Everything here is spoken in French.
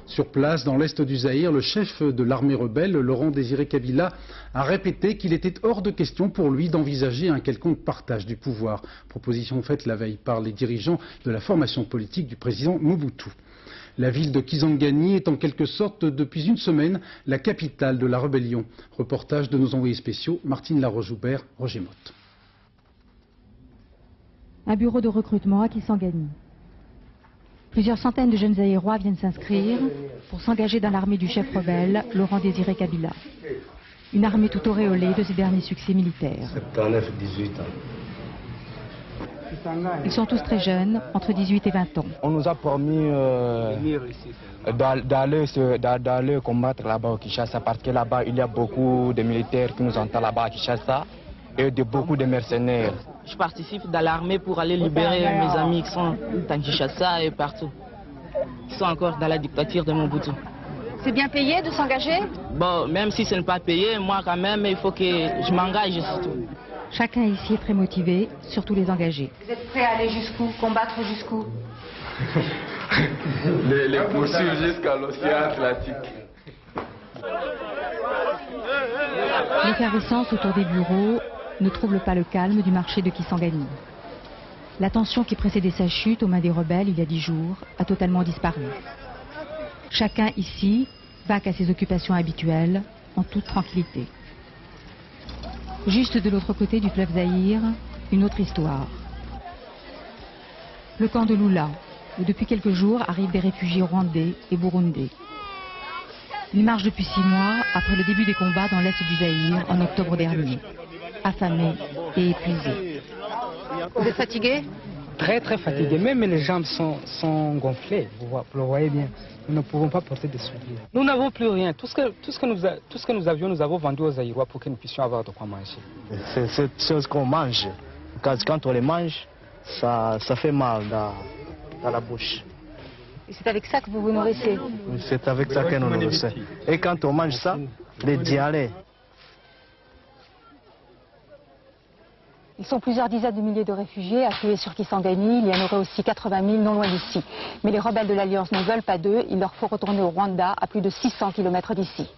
Sur place, dans l'est du Zaïre, le chef de l'armée rebelle, Laurent Désiré Kabila, a répété qu'il était hors de question pour lui d'envisager un quelconque partage du pouvoir. Proposition faite la veille par les dirigeants de la formation politique du président Mobutu. La ville de Kisangani est en quelque sorte, depuis une semaine, la capitale de la rébellion. Reportage de nos envoyés spéciaux, Martine Laroche-Joubert, Roger Motte. Un bureau de recrutement à Kisangani. Plusieurs centaines de jeunes Zaïrois viennent s'inscrire pour s'engager dans l'armée du chef rebelle, Laurent Désiré Kabila. Une armée tout auréolée de ses derniers succès militaires. 79-18 ans. Ils sont tous très jeunes, entre 18 et 20 ans. On nous a promis d'aller combattre là-bas au Kinshasa parce que là-bas il y a beaucoup de militaires qui nous entendent là-bas à Kinshasa et beaucoup de mercenaires. Je participe dans l'armée pour aller libérer mes amis qui sont à Kinshasa et partout. Qui sont encore dans la dictature de Mobutu. C'est bien payé de s'engager? Bon, même si ce n'est pas payé, moi quand même, il faut que je m'engage surtout. Chacun ici est très motivé, surtout les engagés. Vous êtes prêts à aller jusqu'où? Combattre jusqu'où? les poursuivre jusqu'à l'océan Atlantique. L'effervescence autour des bureaux ne trouble pas le calme du marché de Kisangani. La tension qui précédait sa chute aux mains des rebelles il y a 10 jours a totalement disparu. Chacun ici vaque à ses occupations habituelles en toute tranquillité. Juste de l'autre côté du fleuve Zaïre, une autre histoire. Le camp de Lula, où depuis quelques jours arrivent des réfugiés rwandais et burundais. Ils marchent depuis 6 mois après le début des combats dans l'est du Zaïre en octobre dernier. Affamés et épuisés. Vous êtes fatigué? Très fatigués. Même les jambes sont gonflées, vous le voyez bien. Nous ne pouvons pas porter des souliers. Nous n'avons plus rien. Tout ce que nous avions, nous avons vendu aux Zaïrois pour que nous puissions avoir de quoi manger. C'est cette chose qu'on mange. Quand on les mange, ça fait mal dans la bouche. Et c'est avec ça que vous vous nourrissez? C'est avec ça que nous nous nourrissons. Et quand on mange ça, les diarrhées. Ils sont plusieurs dizaines de milliers de réfugiés afflués sur Kisangani. Il y en aurait aussi 80 000 non loin d'ici. Mais les rebelles de l'Alliance ne veulent pas d'eux. Il leur faut retourner au Rwanda, à plus de 600 km d'ici.